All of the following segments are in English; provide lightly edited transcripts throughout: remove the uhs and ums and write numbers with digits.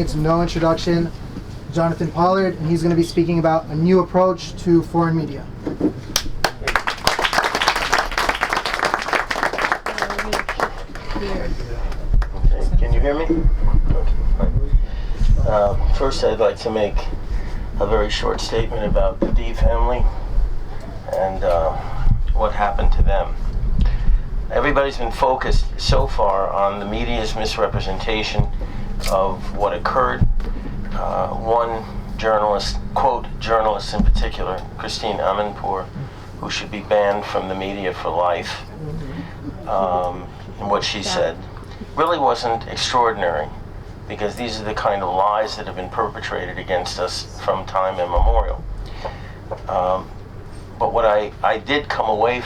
It's no introduction, Jonathan Pollard, and he's going to be speaking about a new approach to foreign media. Okay, can you hear me? Okay, fine. First, I'd like to make a very short statement about the D family and what happened to them. Everybody's been focused so far on the media's misrepresentation of what occurred. One journalist, quote, journalist in particular, Christine Amanpour, who should be banned from the media for life, and what she said really wasn't extraordinary, because these are the kind of lies that have been perpetrated against us from time immemorial. But what I did come away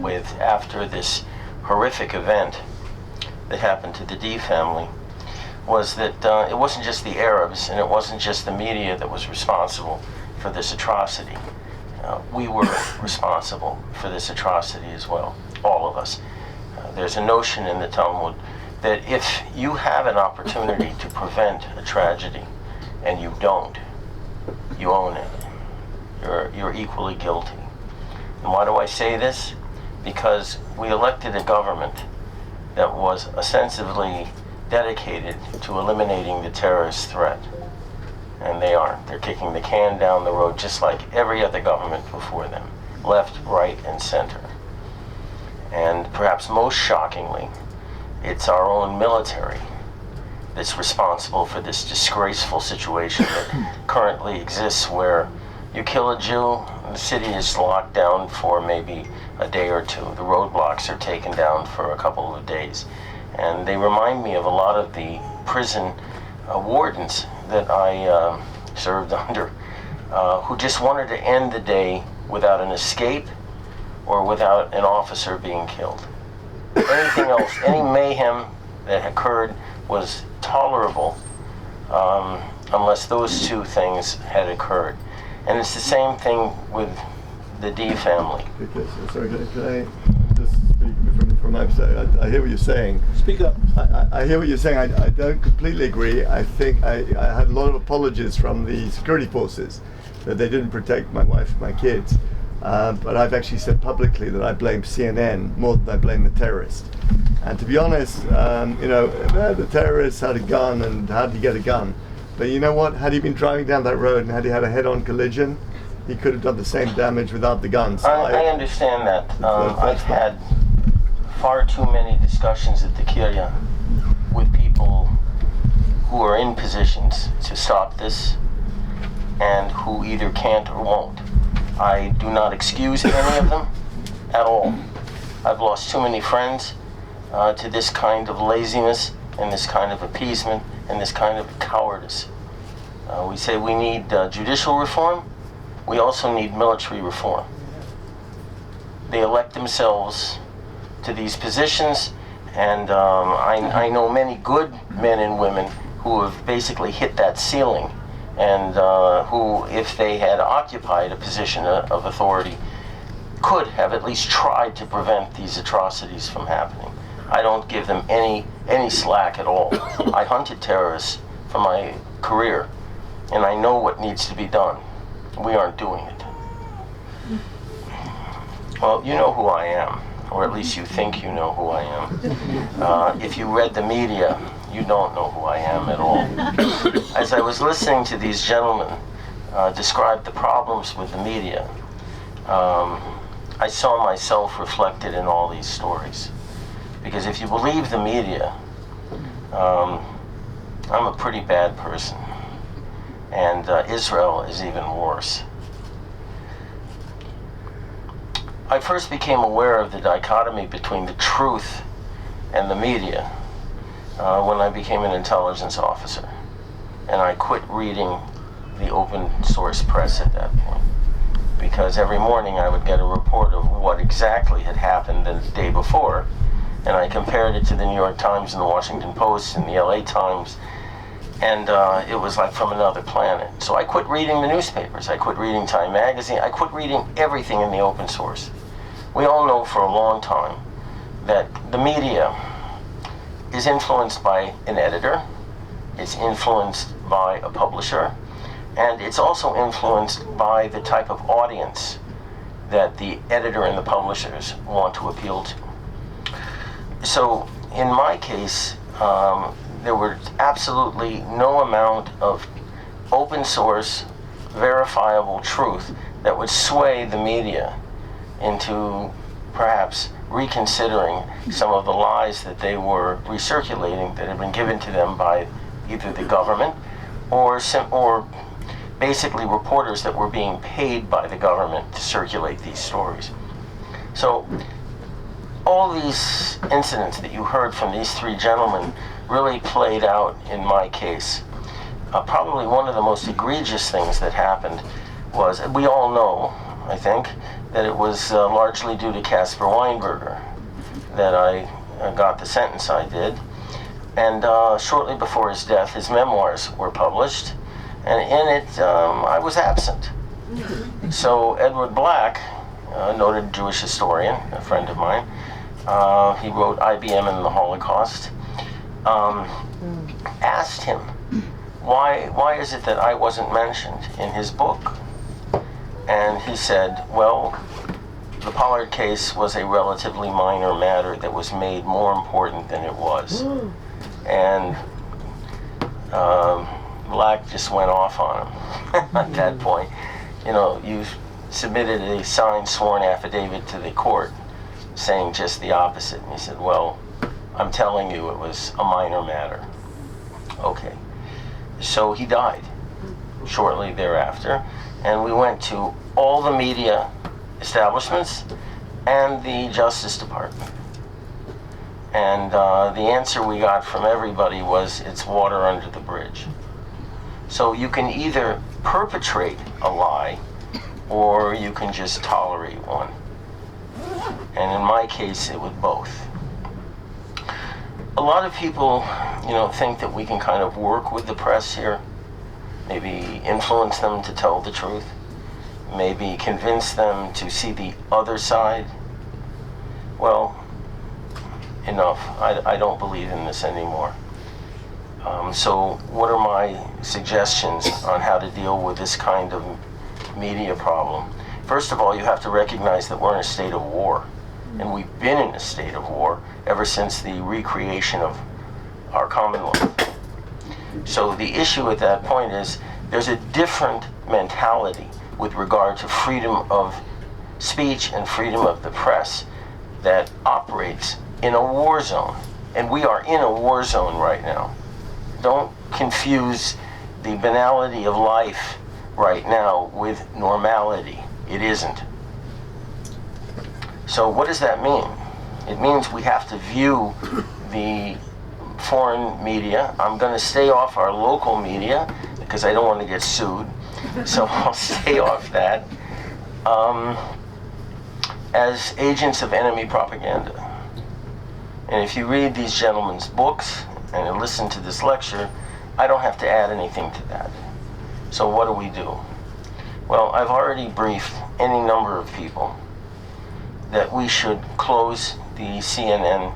with after this horrific event that happened to the D family was that it wasn't just the Arabs and it wasn't just the media that was responsible for this atrocity. We were responsible for this atrocity as well, all of us. There's a notion in the Talmud that if you have an opportunity to prevent a tragedy and you don't, you own it. You're equally guilty. And why do I say this? Because we elected a government that was ostensibly dedicated to eliminating the terrorist threat. And they aren't. They're kicking the can down the road just like every other government before them, left, right, and center. And perhaps most shockingly, it's our own military that's responsible for this disgraceful situation that currently exists, where you kill a Jew, the city is locked down for maybe a day or two. The roadblocks are taken down for a couple of days. And they remind me of a lot of the prison wardens that I served under, who just wanted to end the day without an escape or without an officer being killed. Anything else, any mayhem that occurred was tolerable unless those two things had occurred. And it's the same thing with the D family. Sorry, can I just speak from my perspective? I hear what you're saying. Speak up. I hear what you're saying. I don't completely agree. I think I had a lot of apologies from the security forces that they didn't protect my wife and my kids. But I've actually said publicly that I blame CNN more than I blame the terrorists. And to be honest, the terrorists had a gun, and how did he get a gun? But you know what? Had he been driving down that road and had he had a head-on collision, he could have done the same damage without the gun. So I understand that. I've had far too many discussions at the Kirya with people who are in positions to stop this and who either can't or won't. I do not excuse any of them at all. I've lost too many friends to this kind of laziness and this kind of appeasement and this kind of cowardice. We say we need judicial reform. We also need military reform. They elect themselves to these positions, and I know many good men and women who have basically hit that ceiling, and who, if they had occupied a position of authority, could have at least tried to prevent these atrocities from happening. I don't give them any slack at all. I hunted terrorists for my career, and I know what needs to be done. We aren't doing it. Well, you know who I am, or at least you think you know who I am. If you read the media, you don't know who I am at all. As I was listening to these gentlemen describe the problems with the media, I saw myself reflected in all these stories. Because if you believe the media, I'm a pretty bad person. And Israel is even worse. I first became aware of the dichotomy between the truth and the media when I became an intelligence officer. And I quit reading the open source press at that point. Because every morning I would get a report of what exactly had happened the day before, and I compared it to the New York Times and the Washington Post and the LA Times, and it was like from another planet. So I quit reading the newspapers, I quit reading Time Magazine, I quit reading everything in the open source. We all know for a long time that the media is influenced by an editor, it's influenced by a publisher, and it's also influenced by the type of audience that the editor and the publishers want to appeal to. So in my case, there were absolutely no amount of open source, verifiable truth that would sway the media into perhaps reconsidering some of the lies that they were recirculating that had been given to them by either the government or basically reporters that were being paid by the government to circulate these stories. So all these incidents that you heard from these three gentlemen really played out in my case. Probably one of the most egregious things that happened was, we all know, I think, that it was largely due to Caspar Weinberger that I got the sentence I did. And shortly before his death, his memoirs were published, and in it, I was absent. So Edward Black, a noted Jewish historian, a friend of mine, he wrote IBM and the Holocaust, asked him, why is it that I wasn't mentioned in his book? And he said, well, the Pollard case was a relatively minor matter that was made more important than it was. And Black just went off on him at that point. You know, you submitted a signed sworn affidavit to the court saying just the opposite. And he said, well, I'm telling you it was a minor matter. Okay. So he died shortly thereafter, and we went to all the media establishments and the Justice Department. And the answer we got from everybody was, it's water under the bridge. So you can either perpetrate a lie or you can just tolerate one. And in my case, it was both. A lot of people, think that we can kind of work with the press here, maybe influence them to tell the truth, maybe convince them to see the other side. Well, enough. I don't believe in this anymore. So what are my suggestions on how to deal with this kind of media problem? First of all, you have to recognize that we're in a state of war. And we've been in a state of war ever since the recreation of our Commonwealth. So the issue at that point is there's a different mentality with regard to freedom of speech and freedom of the press that operates in a war zone. And we are in a war zone right now. Don't confuse the banality of life right now with normality. It isn't. So what does that mean? It means we have to view the foreign media. I'm going to stay off our local media because I don't want to get sued. So I'll stay off that. As agents of enemy propaganda. And if you read these gentlemen's books and listen to this lecture, I don't have to add anything to that. So what do? Well, I've already briefed any number of people that we should close the CNN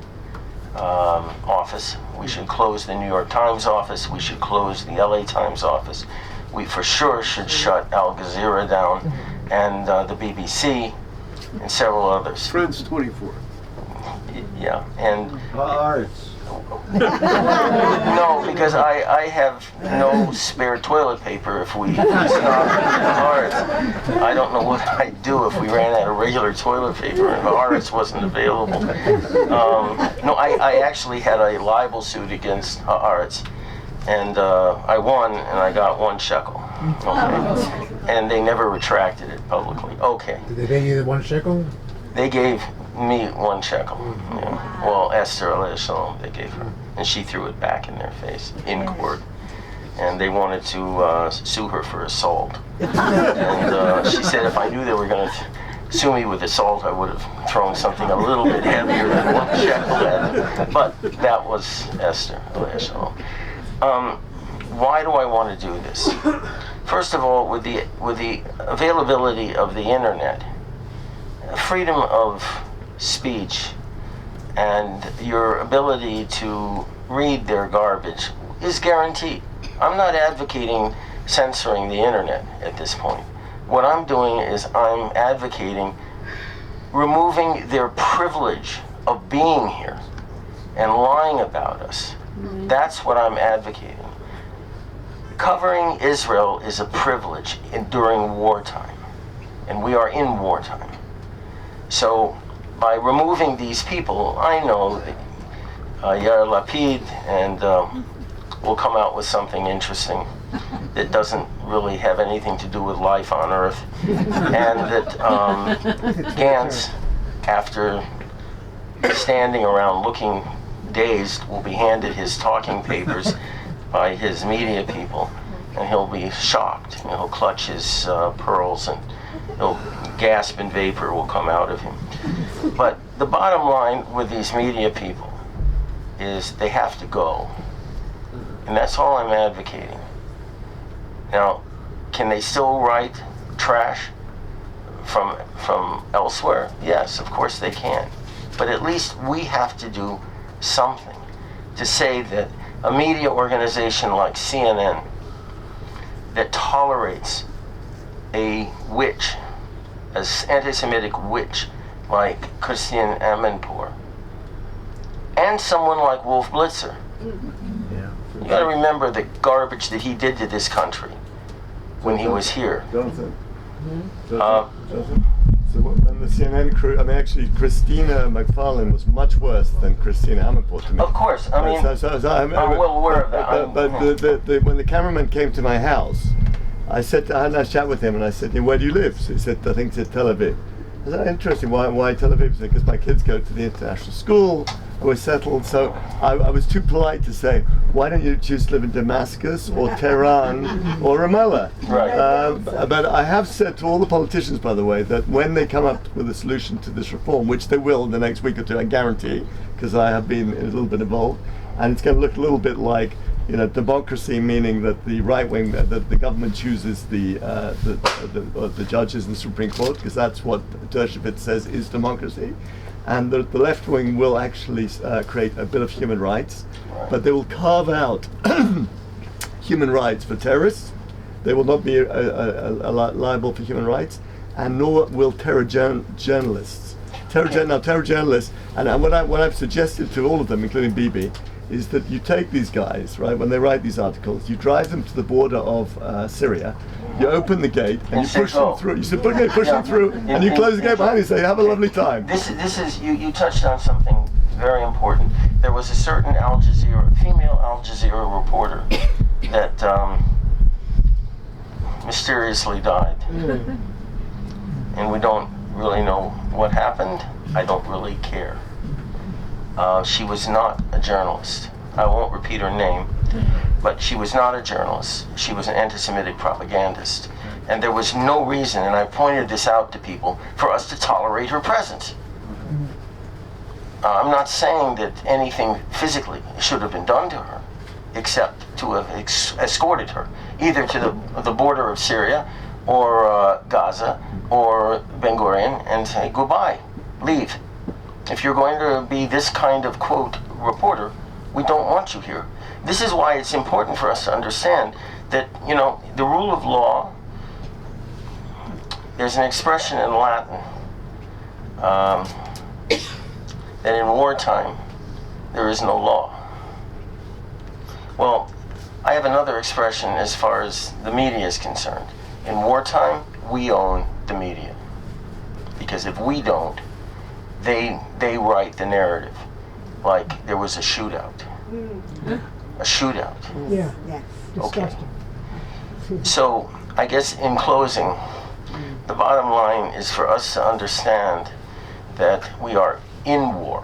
office, we should close the New York Times office, we should close the LA Times office. We for sure should shut Al Jazeera down and the BBC and several others. France 24. Yeah, and Arts. no, because I have no spare toilet paper if we stop ours. I don't know what I'd do if we ran out of regular toilet paper and ours wasn't available. No, I actually had a libel suit against Haaretz, and I won, and I got 1 shekel. Okay, and they never retracted it publicly. Okay. Did they pay you the 1 shekel? They gave me 1 shekel. Yeah. Well, Esther alayha shalom, they gave her, and she threw it back in their face in court. And they wanted to sue her for assault. And she said if I knew they were going to sue me with assault, I would have thrown something a little bit heavier than 1 shekel at it. But that was Esther alayha shalom. Why do I want to do this? First of all, with the availability of the internet, freedom of speech and your ability to read their garbage is guaranteed. I'm not advocating censoring the internet at this point. What I'm doing is I'm advocating removing their privilege of being here and lying about us. That's what I'm advocating. Covering Israel is a privilege during wartime, and we are in wartime. So by removing these people, I know that Yair Lapid and will come out with something interesting that doesn't really have anything to do with life on Earth, and that Gantz, after standing around looking dazed, will be handed his talking papers by his media people, and he'll be shocked. He'll clutch his pearls, and he'll gasp, and vapor will come out of him. But the bottom line with these media people is they have to go, and that's all I'm advocating. Now, can they still write trash from elsewhere? Yes, of course they can. But at least we have to do something to say that a media organization like CNN that tolerates a witch, an anti-Semitic witch like Christine Amanpour, and someone like Wolf Blitzer. You got to remember the garbage that he did to this country when he was here. Jonathan. Jonathan. So when the CNN crew, I mean, actually, Christina McFarlane was much worse than Christina Amanpour to me. Of course, I mean, I'm well aware of that. But when the cameraman came to my house, I had a nice chat with him, and I said, "Where do you live?" So he said, "I think it's Tel Aviv." I said, "Interesting. Why Tel Aviv?" He said, "Because my kids go to the international school. I was settled." So I was too polite to say, "Why don't you choose to live in Damascus or Tehran or Ramallah?" Right. But I have said to all the politicians, by the way, that when they come up with a solution to this reform, which they will in the next week or two, I guarantee, because I have been a little bit involved, and it's going to look a little bit like, democracy, meaning that the right wing, that the government chooses the judges in the Supreme Court, because that's what Dershowitz says is democracy. And the left wing will actually create a bit of human rights, but they will carve out human rights for terrorists. They will not be liable for human rights, and nor will terror journalists. Terror journalists, and what I've suggested to all of them, including Bibi, is that you take these guys, right, when they write these articles, you drive them to the border of Syria, you open the gate, and you push them through. You said, push them through, and you close the gate behind you and say, have a lovely time. This is you touched on something very important. There was a certain female Al Jazeera reporter that mysteriously died. And we don't really know what happened. I don't really care. She was not a journalist. I won't repeat her name, but she was not a journalist. She was an anti-Semitic propagandist. And there was no reason, and I pointed this out to people, for us to tolerate her presence. I'm not saying that anything physically should have been done to her, except to have escorted her, either to the border of Syria, or Gaza, or Ben Gurion, and say, goodbye, leave. If you're going to be this kind of, quote, reporter, we don't want you here. This is why it's important for us to understand that, the rule of law, there's an expression in Latin that in wartime, there is no law. Well, I have another expression as far as the media is concerned. In wartime, we own the media. Because if we don't, they write the narrative. Like there was a shootout. A shootout. Yeah. Disgusting. Okay. So I guess in closing, the bottom line is for us to understand that we are in war,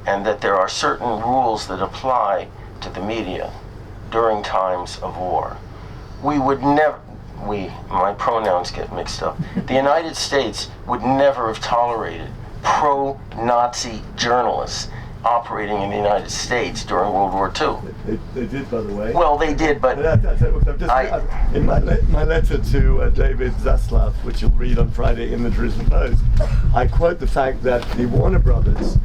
and that there are certain rules that apply to the media during times of war. We would never, my pronouns get mixed up, the United States would never have tolerated pro-Nazi journalists operating in the United States during World War II. They did, by the way. Well, they did, but in my letter to David Zaslav, which you'll read on Friday in the Jerusalem Post, I quote the fact that the Warner Brothers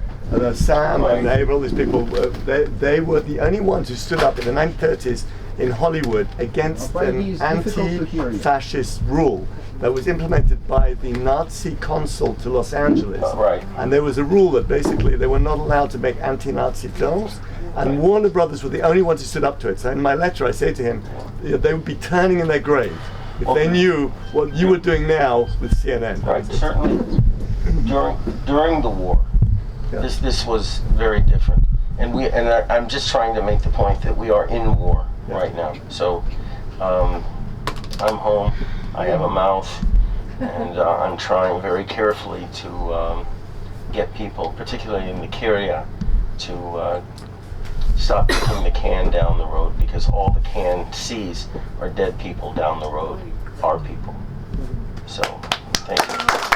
Sam Right. and Abel, these people, they were the only ones who stood up in the 1930s in Hollywood against an anti-fascist rule that was implemented by the Nazi consul to Los Angeles. Right. And there was a rule that basically they were not allowed to make anti-Nazi films, and Warner Brothers were the only ones who stood up to it. So in my letter I say to him, they would be turning in their grave if they knew what you were doing now with CNN. Right, certainly during the war, this was very different, and I'm just trying to make the point that we are in war right now. So I'm home, I have a mouth, and I'm trying very carefully to get people, particularly in the Kyria, to stop kicking the can down the road, because all the can sees are dead people down the road, our people. So, thank you.